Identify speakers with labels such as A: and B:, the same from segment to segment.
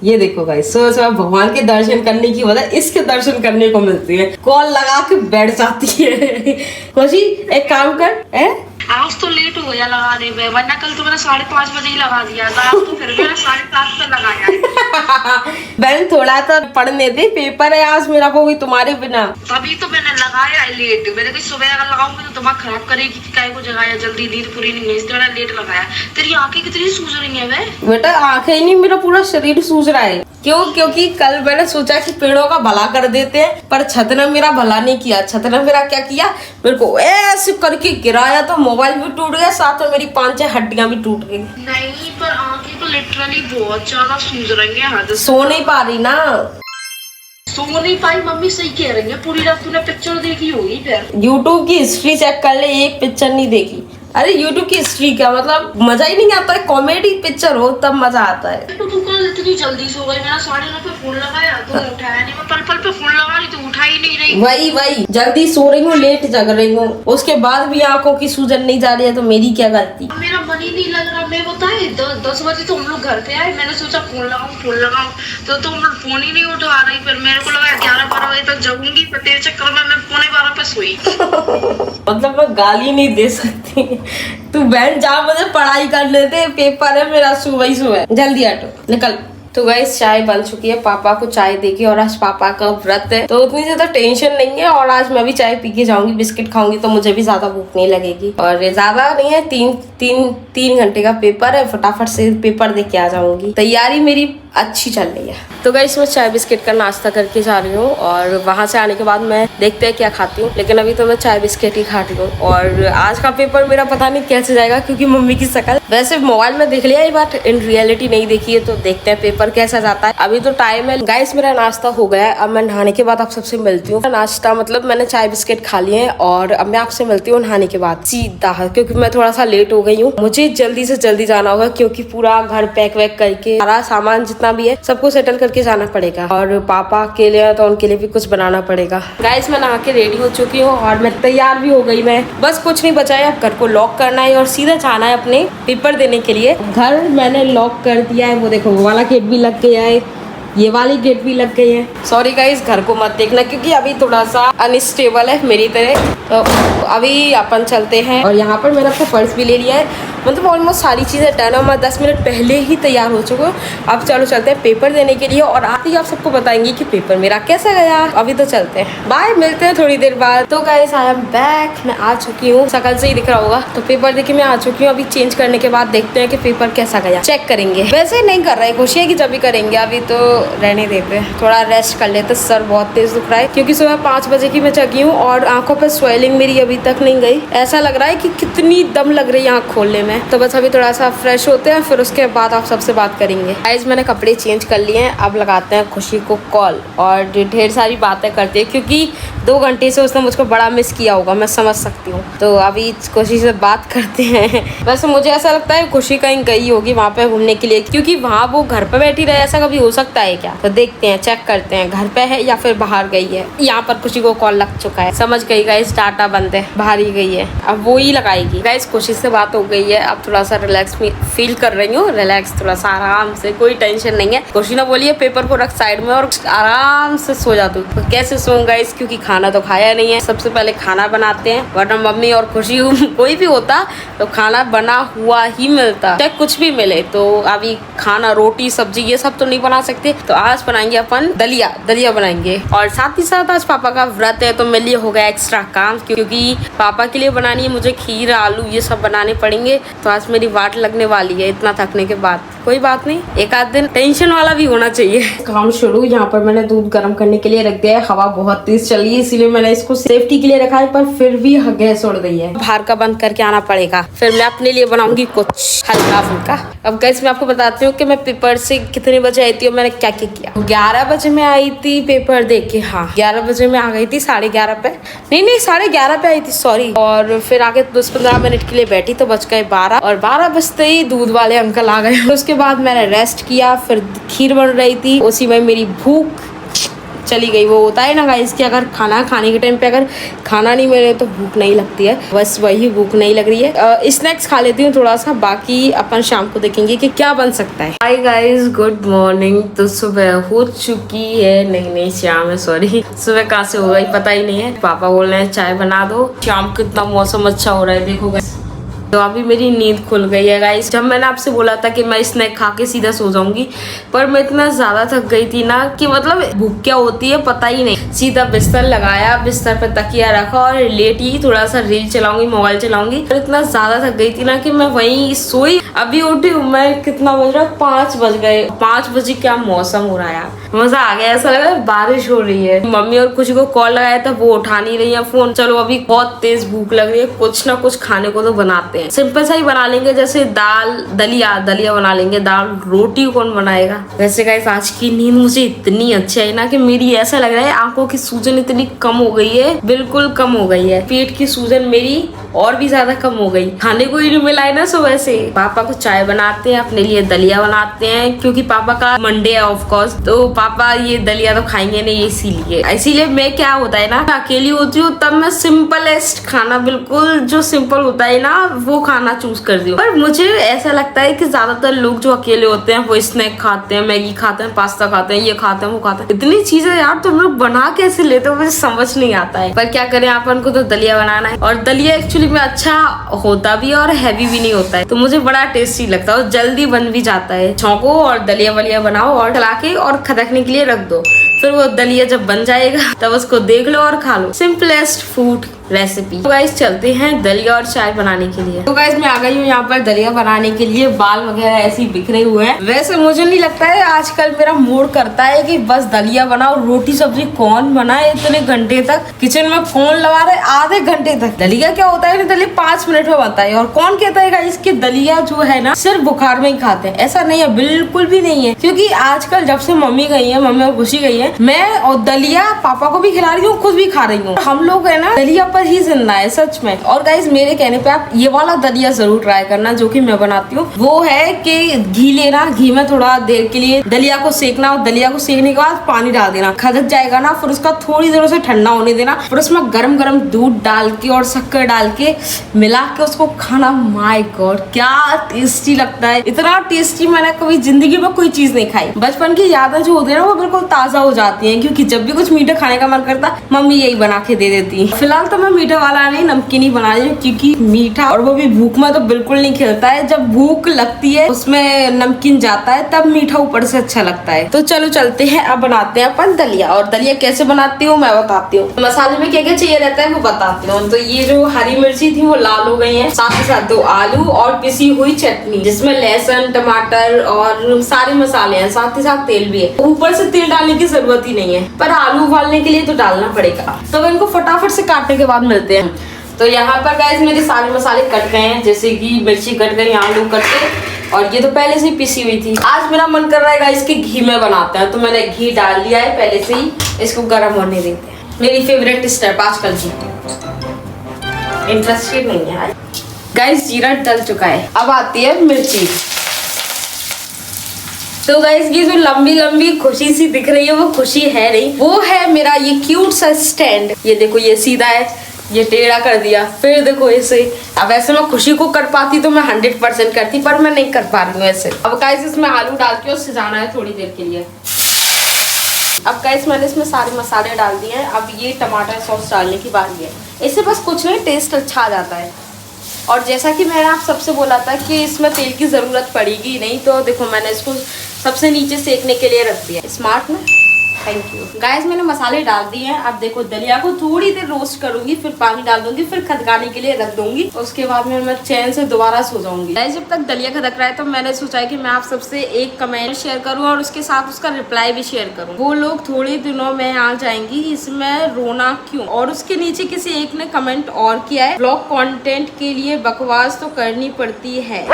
A: ये देखो गाइस, सुबह सुबह भगवान के दर्शन करने की वजह इसके दर्शन करने को मिलती है। कॉल लगा के बैठ जाती है। खुशी एक काम कर,
B: आज तो लेट हो गया लगाने में, वरना कल तो मैंने 5:30 बजे ही लगा दिया था। आज तो फिर भी मैंने 7:30 पे लगाया है।
A: बहन थोड़ा तो पढ़ने दे, पेपर है आज मेरा, वो भी तुम्हारे बिना।
B: तभी तो मैंने लगाया है लेट। मैंने कहा सुबह अगर लगाऊंगी तो दिमाग खराब करेगी कि काय को जगाया, जल्दी नींद पूरी नहीं हुई, इसलिए मैंने लेट लगाया। तेरी आंखें कितनी सूज रही है वे?
A: बेटा आंखें ही नहीं, मेरा पूरा शरीर सूज रहा है। क्यों? क्योंकि कल मैंने सोचा कि पेड़ों का भला कर देते हैं, पर छत ने मेरा भला नहीं किया। छत ने मेरा क्या किया, मेरे को ऐसे करके गिराया तो मोबाइल भी टूट गया, साथ में मेरी 5-6 हड्डियां भी टूट गई।
B: नहीं पर आंखें तो लिटरली बहुत ज्यादा सूज रही है।
A: सो नहीं पा रही ना।
B: सो नहीं पाई? मम्मी सही कह रही है। पूरी रात तूने पिक्चर देखी होगी फिर।
A: यूट्यूब की हिस्ट्री चेक कर ले, एक पिक्चर नहीं देखी। अरे यूट्यूब की हिस्ट्री क्या मतलब, मजा ही नहीं आता है। कॉमेडी पिक्चर हो तब मजा आता है।
B: तो तू कल इतनी जल्दी सो गई। मैंने 9:30 पे फोन लगाया तो उठाया नहीं। मैं पल पे फोन लगा रही तो उठा ही नहीं रही।
A: वही जल्दी सो रही हूँ, लेट जग रही हूँ, उसके बाद भी आंखों की सूजन नहीं जा रही है, तो मेरी क्या गलती।
B: मेरा मन ही नहीं लग रहा। मैं बताए 10 बजे तो हम लोग घर पे आए। मैंने सोचा फोन लगाऊं तो तुम फोन ही नहीं उठा रही। फिर मेरे को लगा 11-12 बजे तक जगूंगी, पर तेरे चक्कर में मैं 11:15 पे सोई।
A: मतलब मैं गाली नहीं दे सकती। तू बहन जा, मुझे पढ़ाई करने दे, पेपर है मेरा सुबह ही सुबह। जल्दी हटो, निकल। तो गाइस चाय बन चुकी है, पापा को चाय देगी, और आज पापा का व्रत है तो उतनी ज्यादा टेंशन नहीं है। और आज मैं भी चाय पी के जाऊंगी, बिस्किट खाऊंगी तो मुझे भी ज्यादा भूख नहीं लगेगी। और ज्यादा नहीं है, तीन घंटे का पेपर है, फटाफट से पेपर दे के आ जाऊंगी। तैयारी मेरी अच्छी चल रही है। तो गाइस मैं चाय बिस्किट का नाश्ता करके जा रही हूँ, और वहां से आने के बाद मैं देखते हैं क्या खाती हूँ, लेकिन अभी तो मैं चाय बिस्किट ही खाती हूँ। और आज का पेपर मेरा पता नहीं कैसे जाएगा, क्योंकि मम्मी की शक्ल वैसे मोबाइल में देख लिया ये बात, इन रियलिटी नहीं देखी है, तो देखते हैं पेपर कैसा जाता है। अभी तो टाइम है। गाइस मेरा नाश्ता हो गया है, अब मैं नहाने के बाद आप सबसे मिलती हूँ। नाश्ता मतलब मैंने चाय बिस्किट खा लिए हैं, और अब मैं आपसे मिलती हूँ नहाने के बाद सीधा, क्योंकि मैं थोड़ा सा लेट हो गई हूँ। मुझे जल्दी से जल्दी जाना होगा, क्योंकि पूरा घर पैक वैक करके सारा सामान जितना भी है सबको सेटल करके जाना पड़ेगा, और पापा के लिए तो उनके लिए भी कुछ बनाना पड़ेगा। गाइस मैं नहा के रेडी हो चुकी हूँ, और मैं तैयार भी हो गई। मैं बस कुछ नहीं बचा है, अब घर को लॉक करना है और सीधा जाना है अपने पेपर देने के लिए। घर मैंने लॉक कर दिया है, वो देखो वो वाला गेट भी लग गया है, ये वाली गेट भी लग गई है। सॉरी गाइस, घर को मत देखना, क्योंकि अभी थोड़ा सा अनस्टेबल है मेरी तरह। तो अभी अपन चलते हैं, और यहाँ पर मैंने अपना पर्स भी ले लिया है। मतलब ऑलमोस्ट सारी चीज़ें डन है, मैं 10 मिनट पहले ही तैयार हो चुका हूँ। अब चलो चलते हैं पेपर देने के लिए, और आते ही आप सबको बताएंगे कि पेपर मेरा कैसा गया। अभी तो चलते हैं, बाय, मिलते हैं थोड़ी देर बाद। तो गाइस आई एम बैक, मैं आ चुकी हूँ, शकल से ही दिख रहा होगा। तो पेपर देके मैं आ चुकी हूँ। अभी चेंज करने के बाद देखते हैं कि पेपर कैसा गया, चेक करेंगे। वैसे नहीं कर रहे, खुशी है कि जब भी करेंगे, अभी तो रहने देते हैं, थोड़ा रेस्ट कर लेते। सर बहुत तेज दुख रहा है, क्योंकि सुबह 5 बजे की मैं जगी हूँ, और आंखों पर स्वेलिंग मेरी अभी तक नहीं गई। ऐसा लग रहा है कि कितनी दम लग रही है आँख खोलने में। तो बस अभी थोड़ा सा फ्रेश होते हैं, फिर उसके बाद आप सबसे बात करेंगे। गाइस मैंने कपड़े चेंज कर लिए हैं, अब लगाते हैं खुशी को कॉल, और ढेर सारी बातें करते हैं, क्योंकि 2 घंटे से उसने मुझको बड़ा मिस किया होगा, मैं समझ सकती हूँ। तो अभी खुशी से बात करते हैं। वैसे मुझे ऐसा लगता है खुशी कहीं गई होगी वहाँ पे घूमने के लिए, क्योंकि वहाँ वो घर पे बैठी रहे, ऐसा कभी हो सकता है क्या? तो देखते हैं, चेक करते हैं घर पे है या फिर बाहर गई है। यहाँ पर खुशी को कॉल लग चुका है, समझ गई गाइस, डाटा बंद है, बाहर ही गई है, अब वो ही लगाएगी। गाइस खुशी से बात हो गई है, अब थोड़ा सा रिलैक्स फील कर रही हूँ, रिलैक्स थोड़ा सा आराम से, कोई टेंशन नहीं है। खुशी ने बोली है पेपर को रख साइड में और आराम से सो जा तू। तो कैसे सोऊंगा गाइस, क्योंकि खाना तो खाया नहीं है। सबसे पहले खाना बनाते हैं, वरना मम्मी और खुशी कोई भी होता तो खाना बना हुआ ही मिलता, चाहे कुछ भी मिले। तो अभी खाना, रोटी, सब्जी ये सब तो नहीं बना सकते, तो आज बनाएंगे अपन दलिया बनाएंगे। और साथ ही साथ आज पापा का व्रत है, तो मेरे लिए हो गया एक्स्ट्रा काम, क्योंकि पापा के लिए बनानी है मुझे खीर, आलू ये सब बनाने पड़ेंगे। तो आज मेरी वाट लगने वाली है इतना थकने के बाद। कोई बात नहीं, एक आध दिन टेंशन वाला भी होना चाहिए। काम शुरू। यहाँ पर मैंने दूध गर्म करने के लिए रख दिया है, हवा बहुत तेज चल रही है, इसीलिए मैंने इसको सेफ्टी के लिए रखा है, पर फिर भी गैस उड़ गई है। बाहर का बंद करके आना पड़ेगा, फिर मैं अपने लिए बनाऊंगी कुछ हल्का फुल्का। अब गाइस मैं आपको बताती हूँ कि मैं पेपर से कितने बजे आई थी और मैंने क्या क्या किया। 11 बजे मैं आई थी पेपर दे के, हाँ 11 बजे मैं आ गई थी, 11:30 पे, नहीं 11:30 पे आई थी, सॉरी। और फिर आगे 10-15 मिनट के लिए बैठी, तो बज गए 12, और 12 बजते ही दूध वाले अंकल आ गए। उसके बाद मैंने रेस्ट किया, फिर खीर बन रही थी, उसी में मेरी भूख चली गई। वो होता है ना गाइस कि अगर खाना खाने के टाइम पे अगर खाना नहीं मिले तो भूख नहीं लगती है, बस वही भूख नहीं लग रही है। स्नैक्स खा लेती हूँ थोड़ा सा, बाकी अपन शाम को देखेंगे कि क्या बन सकता है। Hi guys, good morning. तो सुबह हो चुकी है, नहीं शाम है, सॉरी। सुबह कहाँ से हो गई पता ही नहीं है। पापा बोल रहे हैं चाय बना दो। शाम कितना मौसम अच्छा हो रहा है, देखो गाइस। तो अभी मेरी नींद खुल गई है गाइस। जब मैंने आपसे बोला था कि मैं स्नैक खा के सीधा सो जाऊंगी, पर मैं इतना ज्यादा थक गई थी ना कि मतलब भूख क्या होती है पता ही नहीं। सीधा बिस्तर लगाया, बिस्तर पर तकिया रखा और लेटी, थोड़ा सा रील चलाऊंगी, मोबाइल चलाऊंगी। और इतना ज्यादा थक गई थी ना कि मैं वहीं सोई। अभी उठी हूँ मैं, कितना बज रहा है, 5 बज गए। 5 बजे क्या मौसम हो रहा है यार, मजा आ गया। ऐसा लग रहा है बारिश हो रही है। मम्मी और कुछ को कॉल लगाया था, वो उठा नहीं रही है फोन। चलो अभी बहुत तेज भूख लग रही है, कुछ ना कुछ खाने को तो बनाते हैं। सिंपल सा ही बना लेंगे, जैसे दाल दलिया बना लेंगे। दाल रोटी कौन बनाएगा। वैसे गाइस आज की नींद मुझे इतनी अच्छी है ना कि मेरी ऐसा लग रहा है आंखों की सूजन इतनी कम हो गई है, बिल्कुल कम हो गई है। पेट की सूजन मेरी और भी ज्यादा कम हो गई। खाने को ही नहीं मिला है ना सुबह से। पापा को चाय बनाते हैं, अपने लिए दलिया बनाते हैं, क्योंकि पापा का मंडे है ऑफ कोर्स, तो पापा ये दलिया तो खाएंगे नहीं, इसीलिए मैं क्या होता है ना, अकेली होती हूँ तब मैं सिंपलेस्ट खाना, बिल्कुल जो सिंपल होता है ना वो खाना चूज कर दी। पर मुझे ऐसा लगता है कि ज्यादातर लोग जो अकेले होते हैं वो स्नैक खाते हैं, मैगी खाते हैं, पास्ता खाते हैं, ये खाते हैं, वो खाते हैं। इतनी चीजें यार तुम लोग बना कैसे लेते हो, मुझे समझ नहीं आता है। पर क्या करें, अपन को तो दलिया बनाना है। और दलिया एक्चुअली में अच्छा होता भी है और हैवी भी नहीं होता है, तो मुझे बड़ा टेस्टी लगता है और जल्दी बन भी जाता है। छौंको और दलिया वलिया बनाओ और चला के और खदकने के लिए रख दो, फिर वो दलिया जब बन जाएगा तब उसको देख लो और खा लो। Simplest food recipe. तो गाइस चलते हैं दलिया और चाय बनाने के लिए। तो गाइस मैं आ गई हूँ यहाँ पर दलिया बनाने के लिए। बाल वगैरह ऐसे ही बिखरे हुए हैं। वैसे मुझे नहीं लगता है आजकल मेरा मूड करता है कि बस दलिया बनाओ। रोटी सब्जी कौन बनाए इतने घंटे तक, किचन में कौन लगा रहे आधे घंटे तक। दलिया क्या होता है, दलिया 5 मिनट में बनता है। और कौन कहता है गाइस कि दलिया जो है ना सिर्फ बुखार में ही खाते हैं, ऐसा नहीं है, बिल्कुल भी नहीं है। क्योंकि आजकल जब से मम्मी गई है, मम्मी और खुशी गई है, मैं और दलिया पापा को भी खिला रही हूँ, खुद भी खा रही हूँ। हम लोग है ना दलिया पर ही जिंदा है सच में। और गाइस मेरे कहने पे आप ये वाला दलिया जरूर ट्राई करना जो कि मैं बनाती हूँ। वो है कि घी लेना, घी में थोड़ा देर के लिए दलिया को सेकना, और दलिया को सेकने के बाद पानी डाल देना, खदक जाएगा ना, फिर उसका थोड़ी देर उसे ठंडा होने देना, फिर उसमें गरम गरम दूध डाल के और शक्कर डाल के मिला के उसको खाना। माय गॉड क्या टेस्टी लगता है, इतना टेस्टी मैंने कभी जिंदगी में कोई चीज नहीं खाई। बचपन की यादें जो होती है ना वो बिल्कुल ताजा हो जाती है, क्योंकि जब भी कुछ मीठा खाने का मन करता मम्मी यही बना के दे देती। फिलहाल तो मैं मीठा वाला नहीं, नमकीन ही बना रही हूँ, क्योंकि मीठा और वो भी भूख में तो बिल्कुल नहीं खिलता है। जब भूख लगती है उसमें नमकीन जाता है, तब मीठा ऊपर से अच्छा लगता है। तो चलो चलते हैं, अब बनाते हैं अपन दलिया। और दलिया कैसे बनाती हूँ मैं बताती हूँ। मसाले में क्या क्या चाहिए रहता है वो बताती हूँ। तो ये जो हरी मिर्ची थी वो लाल हो गई है, साथ ही साथ 2 आलू और पिसी हुई चटनी जिसमें लहसुन, टमाटर और सारे मसाले हैं, साथ ही साथ तेल भी है। ऊपर से तेल डालने की जरूरत ही नहीं है, पर आलू उबालने के लिए तो डालना पड़ेगा। तो इनको फटाफट से काटने के बाद मिलते हैं। तो यहाँ पर गाइस मेरे सारे मसाले कट गए हैं, जैसे कि मिर्ची कट गई, आलू कट गए, और ये तो पहले से ही पिसी हुई थी। आज मेरा मन कर रहा है गाइस कि घी में बनाते हैं, तो मैंने घी डाल दिया है पहले से ही। इसको गर्म होने देते हैं। मेरी फेवरेट स्टेप आजकल की, इंटरेस्टेड नहीं है गाइस। जीरा डल चुका है, अब आती है मिर्ची। तो गाइस ये जो लंबी लंबी खुशी सी दिख रही है वो खुशी है नहीं, वो है मेरा ये क्यूट सा स्टैंड। ये देखो ये सीधा है, ये टेढ़ा कर दिया, फिर देखो ऐसे। अब ऐसे मैं खुशी को कर पाती तो मैं 100% करती, पर मैं नहीं कर पा रही हूँ ऐसे। अब गाइस इसमें आलू डाल के और सिजाना है थोड़ी देर के लिए। अब गाइस मैंने इसमें सारे मसाले डाल दिए हैं। अब ये टमाटर सॉस डालने की बारी है। इससे बस कुछ नहीं, टेस्ट अच्छा आ जाता है। और जैसा कि मैंने आप सबसे बोला था कि इसमें तेल की ज़रूरत पड़ेगी नहीं, तो देखो मैंने इसको सबसे नीचे सेकने के लिए रख दिया। स्मार्ट ना, थैंक यू। गाइस मैंने मसाले डाल दिए हैं। अब देखो दलिया को थोड़ी देर रोस्ट करूंगी, फिर पानी डाल दूंगी, फिर खदकाने के लिए रख दूंगी। उसके बाद में मैं चैन से दोबारा सो जाऊंगी। गाइस जब तक दलिया खदक रहा है तो मैंने सोचा है कि मैं आप सबसे एक कमेंट शेयर करूं और उसके साथ उसका रिप्लाई भी शेयर करूं। वो लोग थोड़े दिनों में आ जाएंगी, इसमें रोना क्यों। और उसके नीचे किसी एक ने कमेंट और किया है, ब्लॉग कंटेंट के लिए बकवास तो करनी पड़ती है।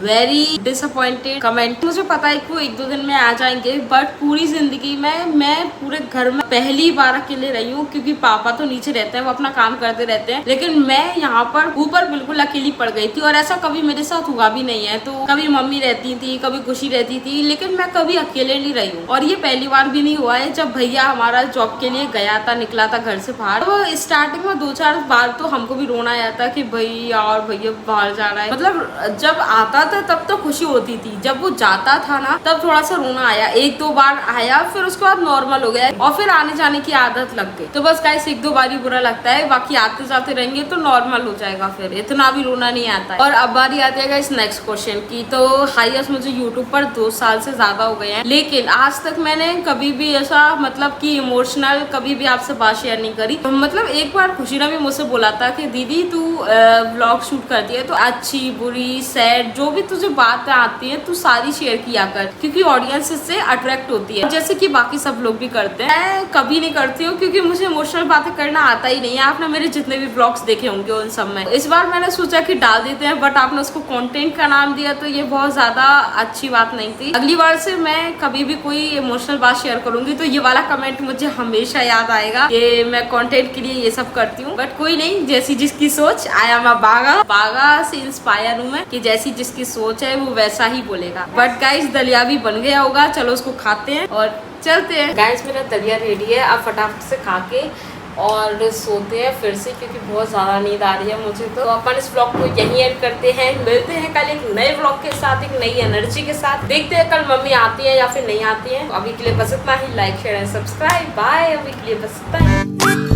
A: Very disappointed comment. मुझे पता है कि वो 1-2 दिन में आ जाएंगे, बट पूरी जिंदगी में मैं पूरे घर में पहली बार अकेले रही हूँ, क्योंकि पापा तो नीचे रहते हैं, वो अपना काम करते रहते हैं, लेकिन मैं यहाँ पर ऊपर बिल्कुल अकेली पड़ गई थी। और ऐसा कभी मेरे साथ हुआ भी नहीं है। तो कभी मम्मी रहती थी, कभी खुशी रहती थी, लेकिन मैं कभी अकेले नहीं रही हूँ। और ये पहली बार भी नहीं हुआ है। जब भैया हमारा जॉब के लिए गया था, निकला था घर से बाहर, तो स्टार्टिंग में 2-4 बार तो हमको भी रोना आया था कि भैया बाहर जा रहा है। मतलब जब आता था तब तो खुशी होती थी, जब वो जाता था ना तब थोड़ा सा रोना आया। 1-2 बार आया, फिर उसके बाद नॉर्मल हो गया और फिर आने जाने की आदत लग गई। तो बस गाइस 1-2 बार ही बुरा लगता है, बाकी आते जाते रहेंगे तो नॉर्मल हो जाएगा, फिर इतना भी रोना नहीं आता है। और अब बारी आती है गाइस नेक्स्ट क्वेश्चन की। तो हाईएस्ट मुझे यूट्यूब पर 2 साल से ज्यादा हो गए हैं, लेकिन आज तक मैंने कभी भी ऐसा मतलब कि इमोशनल कभी भी आपसे बात शेयर नहीं करी। मतलब एक बार खुशीना भी मुझसे बोला था कि दीदी तू व्लॉग शूट करती है तो अच्छी बुरी सैड जो भी तुझे बातें आती है तू सारी शेयर किया कर, क्योंकि ऑडियंस इससे अट्रैक्ट होती है, जैसे कि बाकी सब लोग भी करते हैं। मैं कभी नहीं करती हूँ, क्योंकि मुझे इमोशनल बातें करना आता ही नहीं है। आपने मेरे जितने भी व्लॉग्स देखे होंगे उन सब में, इस बार मैंने सोचा कि डाल देते हैं, बट आपने उसको कंटेंट का नाम दिया तो ये बहुत ज्यादा अच्छी बात नहीं थी। अगली बार से मैं कभी भी कोई इमोशनल बात शेयर करूंगी तो ये वाला कमेंट मुझे हमेशा याद आएगा कि मैं कंटेंट के लिए ये सब करती हूँ। बट कोई नहीं, जैसी जिसकी सोच, आई एम अ बागा से इंस्पायर हूँ मैं कि जैसी जिसकी सोच है वो वैसा ही बोलेगा। बट गाइस दलिया भी बन गया होगा, चलो उसको खाते हैं और चलते हैं। गाइस मेरा दलिया रेडी है, अब फटाफट से खा के और सोते हैं फिर से, क्योंकि बहुत ज़्यादा नींद आ रही है मुझे। तो अपन इस ब्लॉग को यहीं एंड करते हैं, मिलते हैं कल एक नए ब्लॉग के साथ, एक नई एनर्जी के साथ। देखते हैं कल मम्मी आती है या फिर नहीं आती है। अभी के लिए बस इतना ही, like share and subscribe, bye. अभी के लिए बस इतना ही।